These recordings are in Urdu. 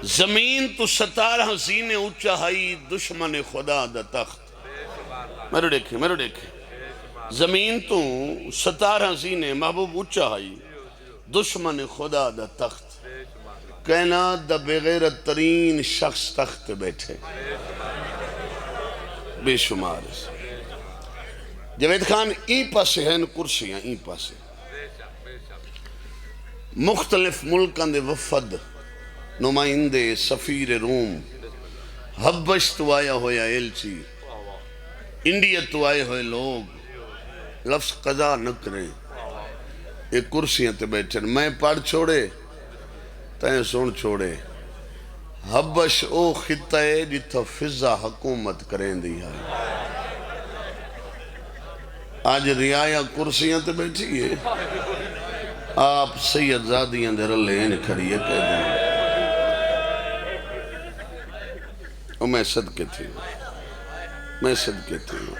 زمین تو 17 سینے اونچا ہائی دشمن خدا دا تخت. میرے دیکھیں زمین تو 17 سینے محبوب اونچا ہائی دشمن خدا دا تخت. کائنات دا بغیرت ترین شخص تخت بیٹھے بے شمار. جاوید خان این پاسے ہیں کرسیاں این پاسے مختلف ملکان دے وفد نمائندے سفیر روم حبش تو آیا ہویا ایلچی انڈیا تو آئے ہوئے لوگ لفظ قضا نہ کریں ایک کرسیاں تے بیٹھے میں پڑھ چھوڑے تائیں سن چھوڑے. حبش او خطہ ہے جتھا فضا حکومت کریں دی ہے. آج ریایا کرسیاں تے بیٹھی ہے آپ سید زادیاں دے رلین کھڑی ہے کہہ دیں اور میں صدقے تھی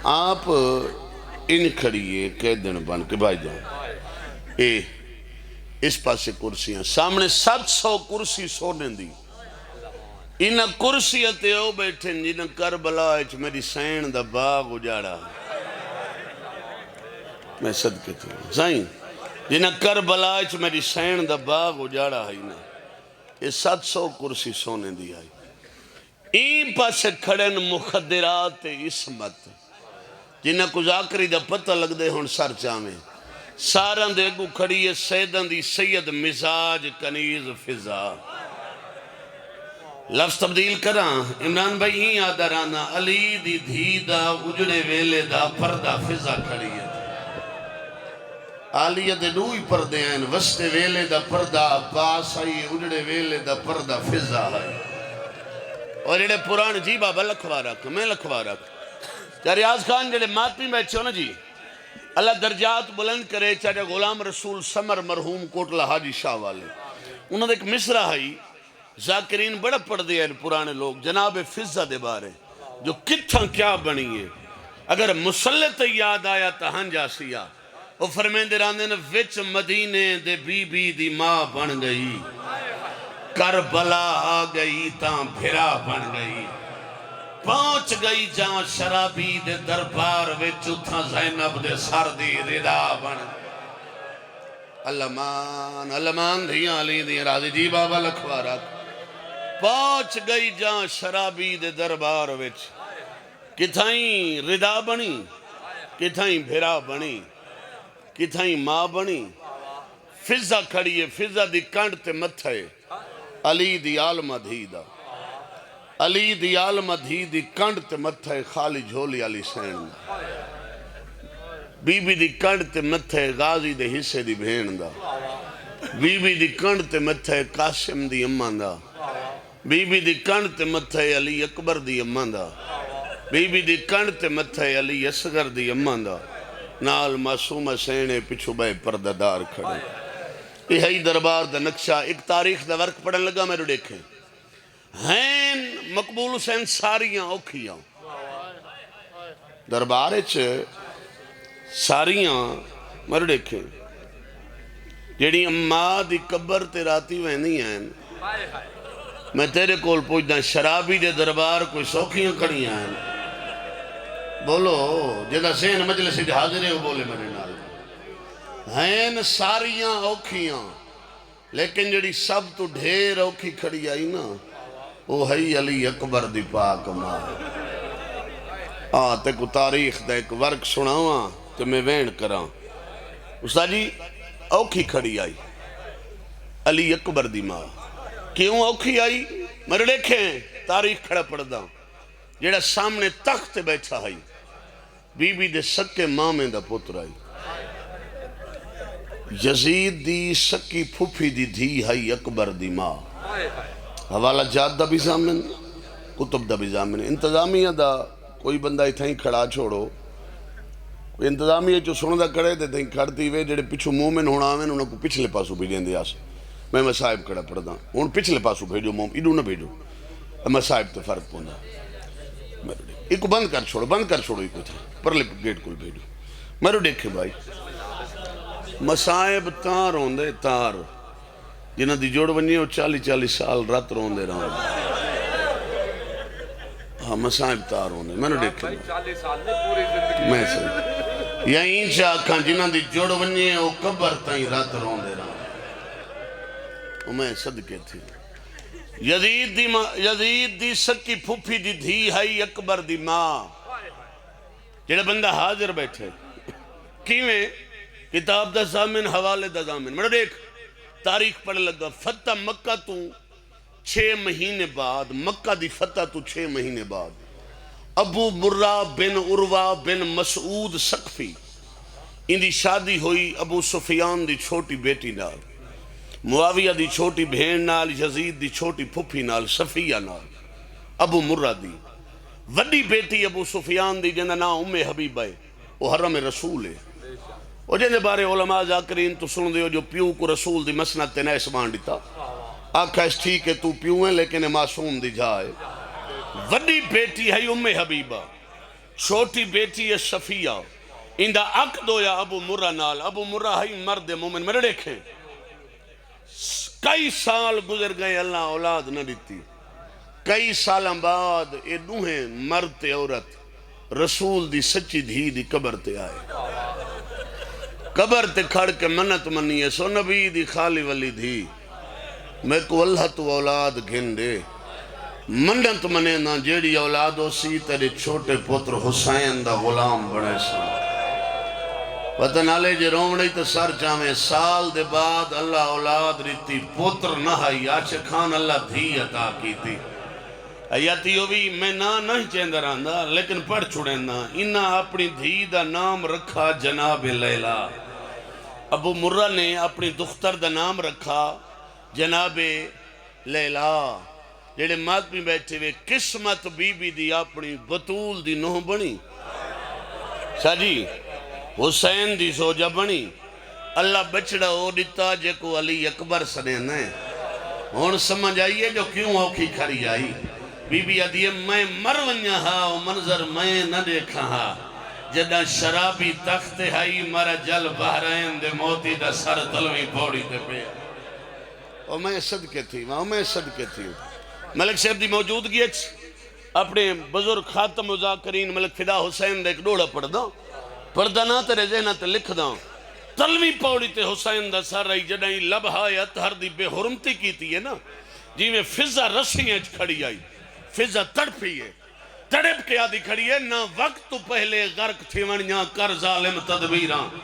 آپ ان کھڑی ہے کہہ دیں بان کے بھائی جان اس پاسے کرسیاں سامنے 700 کرسی سونے دی. انہ کرسیاں او بیٹھیں جنہ کربلا اچ میری سین دا باغ اجاڑا. میں صدقے تھی سائیں جنہ کربلا اچ میری سین دا باغ اجاڑا ہے نا یہ 700 کرسی سونے دی آئی. این پاسے کھڑن مخدرات عصمت جنہ کو ذاکری دا پتہ لگ دے ہون سر چاہمیں سارن دے گو کھڑی ہے سیدن دی سید مزاج کنیز فضا. لفظ تبدیل کران عمران بھائی ہی آدھرانا علی دی دھی دا اجڑے ویلے دا پردہ فضا کھڑی ہے. آلیہ دے دوئی پردے ہیں وستے ویلے دا پردہ پاس آئی اجڑے ویلے دا پردہ فضا ہے. اور یہ پران جی بابا لکھوا رکھ میں لکھوا رکھ ریاض خان جڑے ماتمی بیٹھے ہو نا جی اللہ درجات بلند کرے چاہے غلام رسول سمر مرحوم کوٹلہ حاجی شاہ والے انہوں نے ایک مصرع ہے ذاکرین بڑا پڑھ دیا ہے پرانے لوگ جناب فضا دے بارے جو کتھاں کیا بنی ہے. اگر مسلط یاد آیا تہاں جاسیا وہ فرمین دے راندے نے وچ مدینے دے بی بی دی ماں بن گئی کربلا آ گئی تاں بھرا بن گئی پہنچ گئی جہاں شرابی دے دربار وچ اتھا زینب دے سر دی ردا بن. علمان دھیاں علی دیا راضی جی بابا لکھوا رکھ پہنچ گئی جہاں شرابی دے دربار وچ کتھائیں ردا بنی کتھائیں بھرا بنی کتھائیں ماں بنی. فضا کھڑی ہے فضا دی کنڈ تے متھے علی دی عالمہ دھی دا علی دی عالمہ دھی دی کنڈ تے متھے خالی جھولی علی سین بی بی دی کنڈ تے متھے غازی دے حصے دی بھین دا بی بی دی کنڈ تے متھے قاسم دی اماں دا بی بی دی کنڈ تے متھے علی اکبر دی اماں دا بی بی دی کنڈ تے متھے علی اصغر دی اماں دا نال معصومہ سینے پچھو بے پردہ دار کھڑے. یہ ہے دربار دا نقشہ. ایک تاریخ دا ورک پڑھن لگا میرے دیکھیں ہیں مقبول حسین ساریاں اوکھیاں دربار اچھ ساریاں میرے دیکھیں جیڑی اماں دی قبر تے راتی وہنی ہیں میں تیرے کول پوچھتا شرابی دے دربار کوئی سوکھیاں کھڑیاں ہیں بولو جدہ سین مجلس دے حاضرے ہو بولے میرے نال ہیں ساریاں اوکھیاں لیکن جڑی سب تو ڈھیر اوکھی کھڑی آئی نا وہ ہے علی اکبر دی پاک ماں. تے کو تاریخ دا ایک ورک سناواں تے میں وین کراں. استاد جی اوکھی کھڑی آئی علی اکبر دی ماں کیوں اوکھی آئی میرے دیکھیں تاریخ کھڑا پڑھدا جڑا سامنے تخت بیٹھا ہے بی بی دے سکے مامے دا پتر آئی یزید دی سکی پھوپھی دی دھی ہے اکبر دی ماں. حوالہ جات دا بھی زامن کتب دا بھی زامن انتظامیہ دا کوئی بندہ اتھائیں کھڑا چھوڑو کوئی انتظامیہ جو سنو دا کڑے دے تھیں کھڑتی ہوئے جڑے پچھو مومن ہونا آمین انہوں کو پچھلے پاسو بھیجیں دے آس میں مسائب کھڑا پڑھدا ہوں پچھلے پاسو بھیجو مومن ایڈو نہ بھیجو مسائب تے فرق پوندا ایک کو بند کر چھوڑو ایک کو تھا پرلے گیٹ کو بھیجو میرے دیکھے بھائی مسائب تار ہوندے تار جنہ دی جوڑ ونی وہ 40 سال رات رون دے رہا ہوں ہاں مسائب تار ہونے میں نے دیکھا 40 سال نے پوری زندگی میں سے یا انچہ آکھاں جنہ دی جوڑ ونی ہے وہ قبر تائیں رات رون دے رہا ہوں میں صدقے تھی یزید دی سکی پھوپھی دی دھی ہائی اکبر دی ماں جڑا بندہ حاضر بیٹھے کیویں کتاب دا زامن حوالے دا زامن میں دیکھ تاریخ پڑھ لگا فتح مکہ تو 6 مہینے بعد مکہ دی فتح تو 6 مہینے بعد ابو مرہ بن عروہ بن مسعود سقفی ان دی شادی ہوئی ابو سفیان دی چھوٹی بیٹی نال معاویہ دی چھوٹی بہن نال یزید دی چھوٹی پھپھی نال صفیہ نال ابو مرہ دی وڈی بیٹی ابو سفیان دی جنہ نا حبیبہ ہے وہ حرم رسول ہے وہ جنہ بارے علماء ذاکرین تو سن دیو جو پیو کو رسول دی مسند تے نیس مان دیتا آکھا اس ٹھیک ہے تو پیو ہے لیکن معصوم دی جائے وڈی بیٹی ہے حبیبہ چھوٹی بیٹی ہے صفیہ اندہ عقد ہویا ابو مرہ نال ابو مرہ ہے مرد مومن میرے دیکھیں کئی سال گزر گئے اللہ اولاد نہ دیتی کئی سال بعد اے دوہیں مرد تے عورت رسول دی سچی دھی دی قبر تے آئے قبر تے کھڑ کے منت منی ہے سو نبی دی خالی ولی دھی میں کو اللہ تو اولاد گھن دے منت منے نا جیڑی اولادو سی تیرے چھوٹے پتر حسین دا غلام بڑے سا وطن آلے جے رومڑی تو سر چاہمیں سال دے بعد اللہ اولاد ریتی پتر نہ ہے آچے کھان اللہ دھی عطا کی تھی آیاتی ہوئی میں نہیں چیندر آندھا لیکن پڑھ چھوڑیں نا انہا اپنی دھی دا نام رکھا جناب لیلہ ابو مرہ نے اپنی دختر دا نام رکھا جناب لیلہ جیڑے مات میں بیٹھے ہوئے قسمت بی بی دی اپنی بطول دی نوح بنی ساجی حسین دی سوجہ بنی اللہ بچڑا ہو دیتا جے کو علی اکبر سنے نے ہون سمجھ آئیے جو کیوں hockey Khari I be be آدھیے میں مر ونیا ہا منظر میں نہ دیکھا ہا جدہ شرابی تخت ہائی مرا جل بحرین دے موتی دا سر تلوی پوڑی دے پہ اور میں صدقے تھی ملک صاحب دی موجودگی اپنے بزرگ خاتم مذاکرین ملک فدا حسین دے ایک ڈوڑا پڑھ دا نا تیرے ذہنہ تے لکھ دا تلوی پوڑی تے حسین دا سر آئی جدہ ہی لبہائی اتہر دی بے حرمتی کی تھی ہے نا جی میں فضا رسی ہیں کھڑی آئی فضا تڑپی ہے تڑپ کے آدھی کھڑی ہے نہ وقت تو پہلے غرق تھی ونیاں کر ظالم تدبیران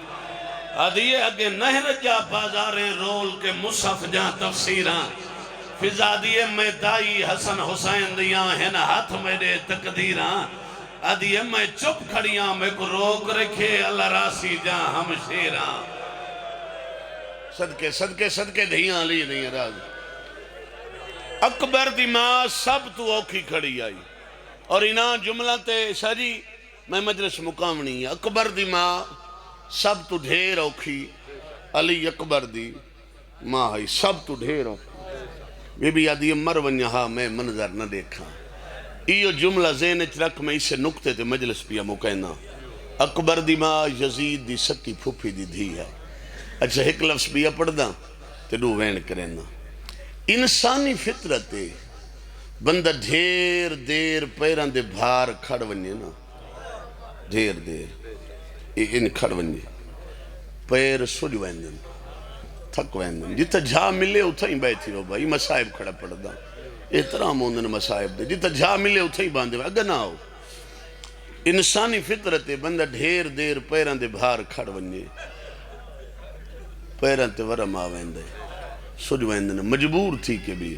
آدھی ہے اگے نہر جا بازاریں رول کے مصحف جا تفسیران فضا دیئے میں دائی حسن حسین دیاں ہیں ہاتھ میرے تقدیران آدھی ہے میں چپ کھڑیاں میں کو روک رکھے اللہ راسی جا ہم شیران صدقے دھیاں علی نہیں راز اکبر دی ماں سب تو اوکھی کھڑی آئی اور انہاں جملہ تے شاجی میں مجلس مقام نہیں ہے اکبر دی ماں سب تو ڈھیر اوکھی علی اکبر دی ماں آئی سب تو ڈھیر اوکھی بی بی آدھی مر ونیہا میں منظر نہ دیکھا ایو جملہ ذہنچ رکھ میں اسے نکتے تے مجلس پیا مکہنا اکبر دی ماں یزید دی سکی پھوپھی دی دھی ہے اچھا ایک لفظ پیا پڑھ دا تے دو وین کرنا انسانی فطرت ہے بندہ ڈھیر دیر پیران دے بھار کھڑ ونیے نا ڈھیر دیر ان کھڑ ونیے پیر سج ویندن تھک ویندن جتا جھا ملے اتھا ہی بیٹھی رو بھائی مسائب کھڑا پڑ دا احترام ہوندن مسائب دے جتا جھا ملے اتھا ہی باندھے اگر نہ ہو انسانی فطرت ہے بندہ ڈھیر دیر پیران دے بھار کھڑ ونیے پیران تے ورم آویندے سج ویندن مجبور تھی کہ بھی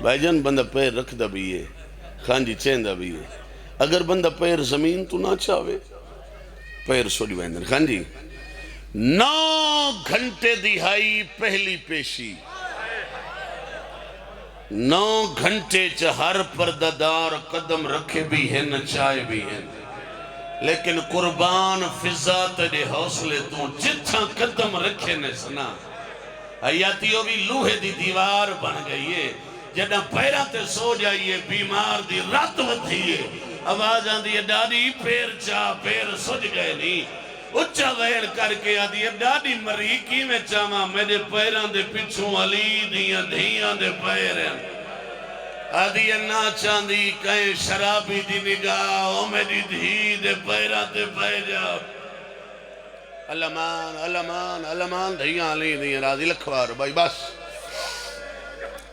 بھائی جان بندہ پیر رکھ دا بھی ہے خانجی چین دا بھی ہے اگر بندہ پیر زمین تو نہ چاہوے پیر سج ویندن خانجی 9 گھنٹے دہائی پہلی پیشی 9 گھنٹے ہر پردہ قدم رکھے بھی ہیں نہ چائے بھی ہیں لیکن قربان فضا تیرے حوصلے تو جتھا قدم رکھے نے سنا حیاتیوں بھی لوہے دی دیوار بن گئی ہے جدہ پیرہ تے سو جائیے بیمار دی رات ودھئیے آواز آن دی ڈاڈی پیر چاہ پیر سج گئے نہیں اچھا ویڑ کر کے آدھی اب ڈاڈی مری کی میں چاہاں میرے پیران دے پچھوں علی دیاں دھیاں دے پیران آدھی نا چاندی کہیں شرابی دی نگاہ او میری دھی دے پیران دے پہ جاؤ علمان علمان علمان دھیاں علی دیاں راضی لکھوار بھائی بس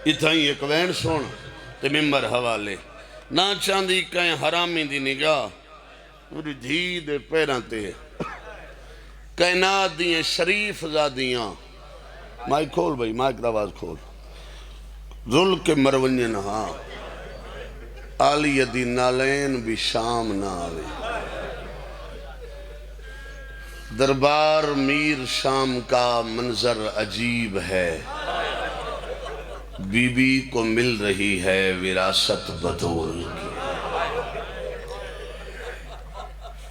اتھائی ایک وین سن تے ممبر حوالے نا چاندی کہیں حرامی دی نگاہ میری دھی دے پیران تے کائنات دیئے شریف زادیاں مائک کھول بھائی مائک داواز کھول ذل کے مرونین ہاں آلی دی نالین بھی شام نہ آوے دربار میر شام کا منظر عجیب ہے بی بی کو مل رہی ہے وراثت بطول کی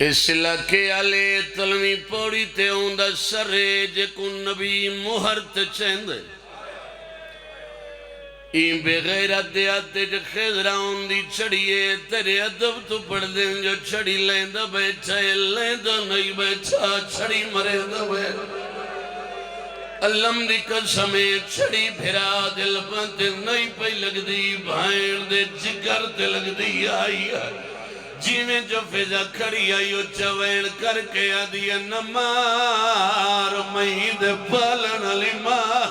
اس علاقے آلے تلوی پوڑی تے اوندہ سرے جے کو نبی مہرت چیندے این بے غیرت دیاتے جو خیزران دی چڑیے تیرے ادب تو پڑھ دیں جو چڑی لیندہ بیٹھا ہے لیندہ نہیں بیٹھا چڑی مرے دہ بیٹھا علم دی قسمیں چڑی بھرا دل پانتے نہیں پہ لگ دی بھائن دے جگر تے لگ دی آئی جیویں جو فضا کھڑی آئیو چوین کر کے آدیا نمار مہید پالن علی ماں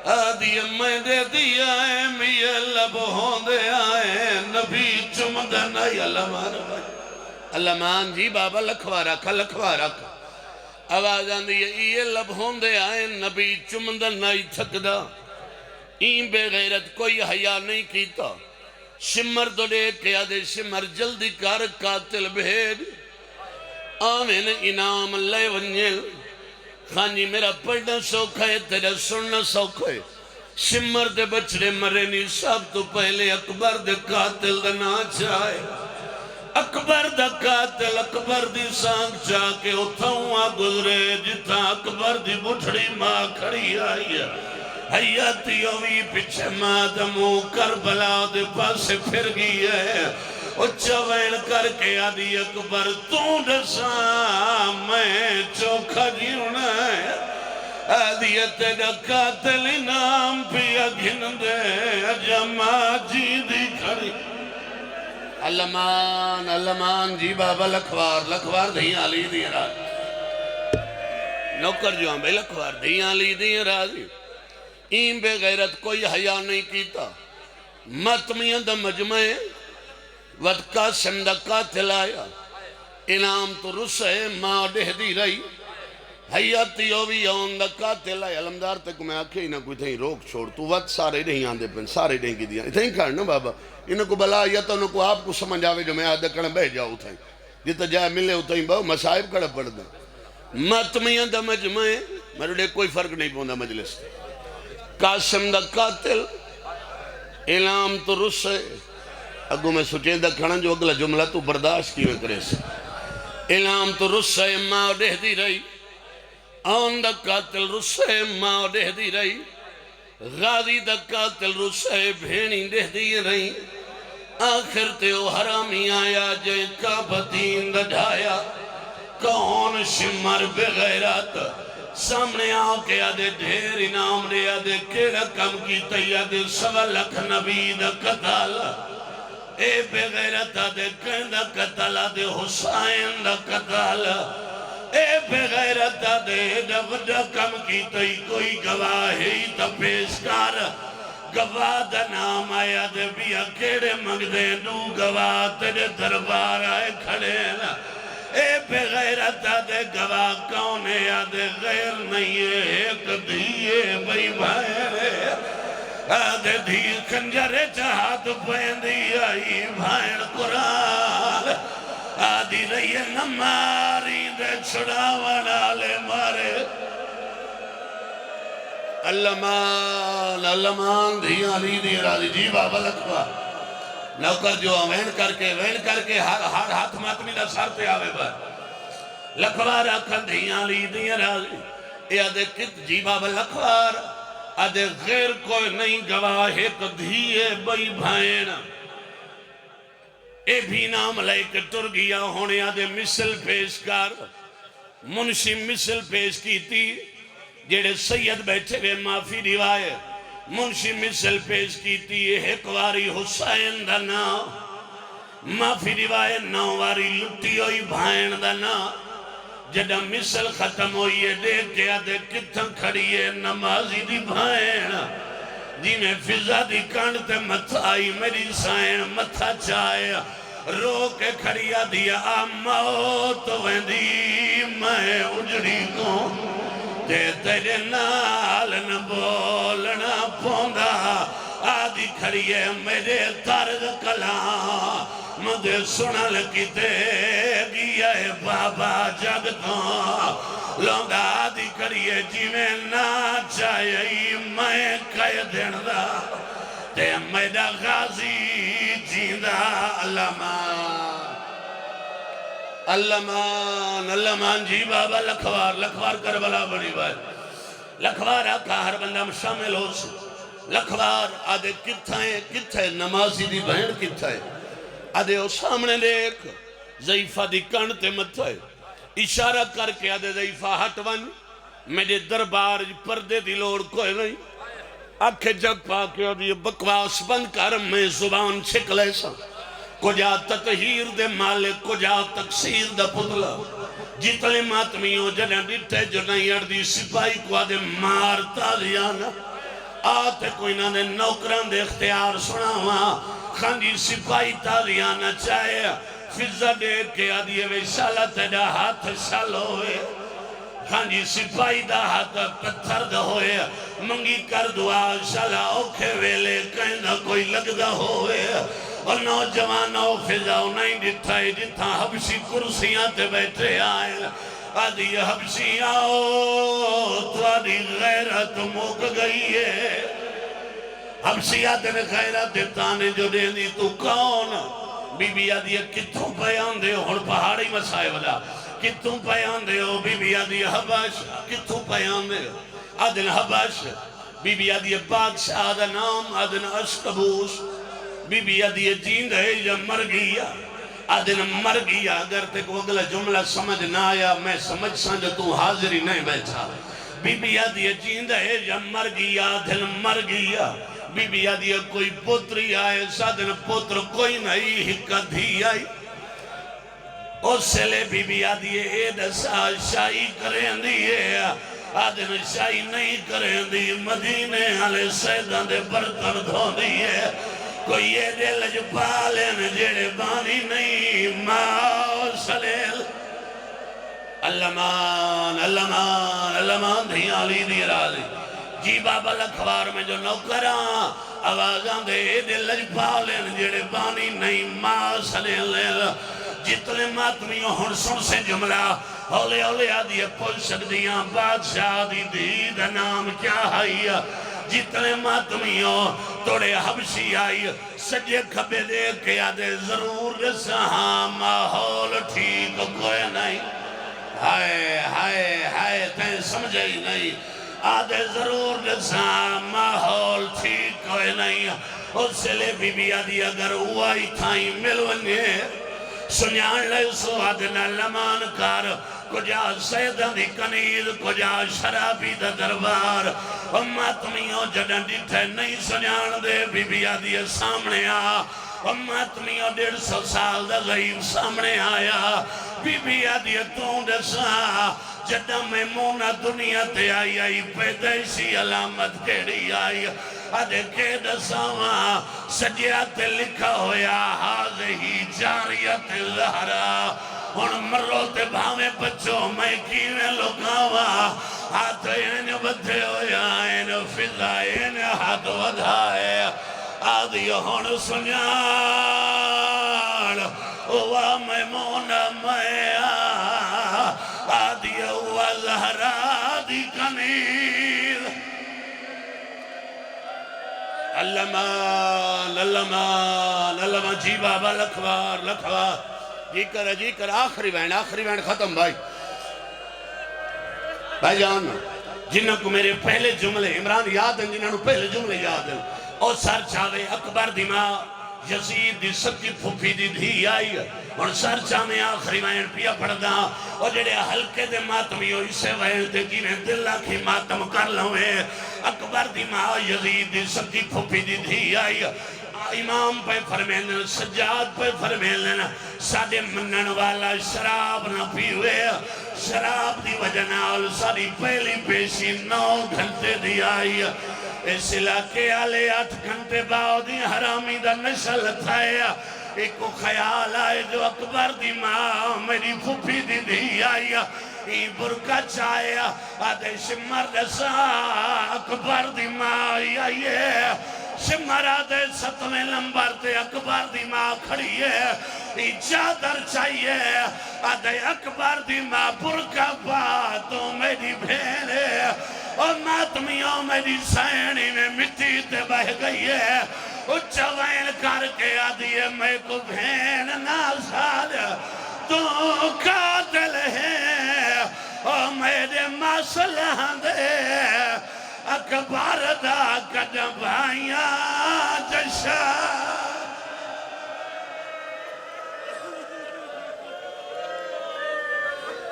آدیا میں دے دیا ہے میہ لب ہوندے آئے نبی چمدن آئی علمان جی بابا لکھوا رکھا آواز آن دیا یہ لب ہوندے آئے نبی چمدن آئی تھکدا این بے غیرت کوئی حیاء نہیں کیتا شمر تو لے کے آدھے شمر جلدی کار قاتل بھیج آمین انعام لے ونجل خانجی میرا پڑھنا سوکھا ہے تیرا سننا سوکھا ہے شمر دے بچڑے مرے نہیں سب تو پہلے اکبر دے قاتل دنا چاہے اکبر دا قاتل اکبر دی سانگ چاہ کے اتھاؤں گزرے جتا اکبر دی بچڑی ماں کھڑی آئی ہے حیاتی ہوئی پچھے مادمو کربلا دے پاسے پھر گئی ہے اچھا وین کر کے آدھی اکبر تو ڈسا میں چوکھا جیونا ہے آدھی تیرا قاتل نام پیا گھن دے جمع جی دی کھڑی علمان جی بابا لکھوار دھیاں لی دی راز نوکر جو ہم بے لکھوار دھیاں لی دی رازی این بے غیرت کوئی حیاء نہیں کیتا ماتمیاں دا مجمع ود قاسم دا قاتل آیا انعام تو رسے ماں دہ دی رہی حیاتی ہوئی آن دا قاتل آیا علمدار تک میں آکھے انہاں کوئی تھیں روک چھوڑ تو ود سارے نہیں آن دے پن سارے نہیں کی دیا اتھیں کرنا بابا انہاں کو بلا یا تو انہوں کو آپ کو سمجھ آوے جو میں آدھا کرنا بہ جاؤ تھیں جتا جائے ملے اتھیں باؤ مسائب کڑا پڑ دیں ماتمیاں دا مجمع میرے لئے کوئی فرق نہیں پوندا مجلس قاسم دا قاتل اعلام تو رسے اگو میں سوچیں دا کھڑا جو اگلا جملہ تو برداشت کی میں کرے سے اعلام تو رسے ماں دہ دی رہی آن دا قاتل رسے ماں دہ دی رہی غازی دا قاتل رسے بھینی دہ دی رہی آخر تے او حرامی آیا جے کعبتین دا ڈھایا کون شمر بغیرات سامنے آؤ کے آدھے ڈھیر انعام دے آدھے کیڑا کم کی تی آدھے سوا لکھ نبی دا قتل اے بے غیرت آدھے کہندہ قتل آدھے حسین دا قتل اے بے غیرت آدھے دا کم کی تی کوئی گواہی تا پیش کر گواہ دا نام آیا دے بیا کیڑے منگ دے دو گواہ تیرے دربار آئے کھڑے نا اے بے غیرت آدھے گواہ کون ہے آدھے غیر نہیں ہے ایک دیئے بھائی بھائے آدھے دی خنجر چاہت پہندی آئی بھائن قرآن آدھی رہی نماری دے چھڑاونا لے مارے علمان دھیاں لی دی راضی جی بابا لکھوا نوکر جو وین کر کے ہر ہاتھ ماتمی دا سر پہ آوے بھائی لکھوار آکھن دھیاں لی دی راضی اے آدھے کت جی بابا لکھوار آدھے غیر کوئی نہیں گواہ ایک دھیے بھائی بھائن اے بھی نام لے کے ٹر گیا ہونے آدھے مثل پیش کر منشی مثل پیش کی تھی جیڑے سید بیٹھے ہوئے معافی روایت منشی مثل پیش کی تھی ایک واری حسین دا نام معافی روایت 9 واری لٹی ہوئی بھائن دا نام جدہ مثل ختم ہوئی ہے دیکھ کے آدھے کتھاں کھڑی ہے نمازی دی بھائن جی میں فضا دی کانڈتے متھا آئی میری سائن متھا چاہے رو کے کھڑیا دیا موت ویندی میں اجڑی کو تے تیرے نال نہ بولنا پوندا آدھی کھڑیے میرے طرز کلام مجھے سنا لکیتے گیا ہے بابا جگتوں لونگا آدھی کھڑیے جی میں نہ چاہیے میں کہہ دین دا تے میرا غازی جیندہ اللہ جی بابا لکھوار کربلا بڑی بات لکھوار آقا ہر بندہ میں شامل ہو سے لکھوار آدھے کتھائے نمازی دی بہن کتھائے آدھے او سامنے دیکھ ضعیفہ دی کانتے متھائے اشارہ کر کے آدھے ضعیفہ ہٹ ون میرے دربار پردے دی لوڑ کوئی نہیں آنکھیں جگ پا کے آدھے بکواس بند کر میں زبان چھک لیسا کجا تطہیر دے مالک کجا تقصیر دے پتلا جتنے ماتمیوں جنہیں ڈٹے جو نہیں اردی سپاہی کو آدھے مارتا لیانا آتے کوئی نہ دے نوکران دے اختیار سنا ہوا خانجی سپاہی تالیانا چاہے فضا دے کے آدھے وے شالا تیڑا ہاتھ شال ہوئے خانجی سپاہی دا ہاتھ پتھر دا ہوئے منگی کر دعا شالا اوکھے ویلے کہیں دا کوئی لگ دا ہوئے اور نوجوانوں فضاؤ نہیں ڈٹھائے جتھا حبشی کرسیاں تے بیٹھے آئے آدھی حبشی آؤ تواری غیرت موک گئی ہے حبشی آدھے نے غیرت تانے جو دیں دی تو کون بی بی آدھی کتوں پیان دے ہو پہاڑی مسائے والا کتوں پیان دے ہو بی بی آدھی حبش کتوں پیان دے ہو آدھن حبش بی بی آدھی بادشاہ آدھا نام آدھن اشکبوش بی بی آدھی جیند ہے یا مر گیا آدھن مر گیا اگر تے کو اگلا جملہ سمجھ نہ آیا میں سمجھ سانجھا تو حاضری نہیں بیٹھا بی بی آدھی جیند ہے یا مر گیا آدھن مر گیا بی بی آدھی کوئی پتری آئے سادھن پتر کوئی نہیں ہکا دھی آئی اس سے لے بی بی آدھی ایدسا شاہی کریں دیئے آدھن شاہی نہیں کریں دی مدینے آلے سیدان دے برطن دھو دیئے کوئی یہ دے لج پالین جیڑے بانی نہیں ماں سلیل اللہ دھیاں لی دی راضی جی بابا لکھوار میں جو نوکران آوازاں دے دے لج پالین جیڑے بانی نہیں ماں سلیل جتنے ماتمیوں ہن سن سے جملہ ہولے ہولے آدھی پوچھ سکدیاں بادشاہ دی دید نام کیا ہے جتنے ماتمیوں توڑے حبشی آئی سجے کھبے دے کے آدھے ضرور رسہاں ماحول ٹھیک کوئی نہیں ہائے تین سمجھے ہی نہیں آدھے ضرور رسہاں ماحول ٹھیک کوئی نہیں اس سے لے بی بی آدھی اگر ہوائی تھائیں ملونے سنیان لے سو آدھنا لمان کار کجا سیدان دی کنید کجا شرابی دا دربار اماتمیوں جڑن ڈٹھے نہیں سنیان دے بی بی آدھی سامنے آ اماتمیوں 150 سال دا غیب سامنے آیا بی بی آدھی توں دسا جدہ میمونہ دنیا تے آئی پیدائشی علامت کیڑی آئی آدھے کے دساواں سجیات لکھا ہویا حاضی جاریت زہرا ہن مرو تے بھاویں بچوں میں کیویں لکاواں ہاتھ این بدھے ہویا این فضا این ہاتھ ودھائے آدھی ہن سنیان ہوا میمونہ میں آدھی ہوا زہرا دی کنیر اللہ جی بابا لکھوار جی کر آخری بین ختم بھائی جان جنہوں کو میرے پہلے جملے عمران یاد ہیں جنہوں پہلے جملے یاد ہیں اور سر چاہے اکبر دی ماں یزید دی سکی پھوپھی دی دھی آئی اور سر چاہمیں آخری وائن پیا پڑھ دا اور جڑے ہلکے دے ماتمی ہوئی سے وائن تے جنہیں دل آکھی ماتم کر لوے اکبر دی ماں یزید دی سکی پھوپھی دی دھی آئی امام پہ فرمیلن سجاد پہ فرمیلن ساڑے منن والا شراب نہ پیوے شراب دی وجہ نال ساری پہلی پیشی 9 گھنٹے دی آئی اس علاقے آلے 8 گھنٹے باؤ دی حرامی دا نشل تھایا ایک کو خیال آئے جو اکبر دی ماں میری پھوپھی دی دی آئی ای برکا چاہیا آدھے شمر دسا اکبر دی ماں آئی شمر آدھے 7ویں نمبر تے اکبر دی ماں کھڑی ہے ای چادر چاہیے آدھے اکبر دی ماں برکا پا تو میری بھین ہے اور ماتمیوں میری سینی میں مٹی تے بہ گئی ہے اچھا وین کر کے آدھیے میں کو بھین نازال تو قاتل ہے اور میرے مسئلہ دے اکبر دا قدم بھائیاں جشا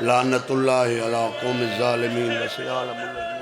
لعنت اللہ علی قوم الظالمین وسیعالم اللہ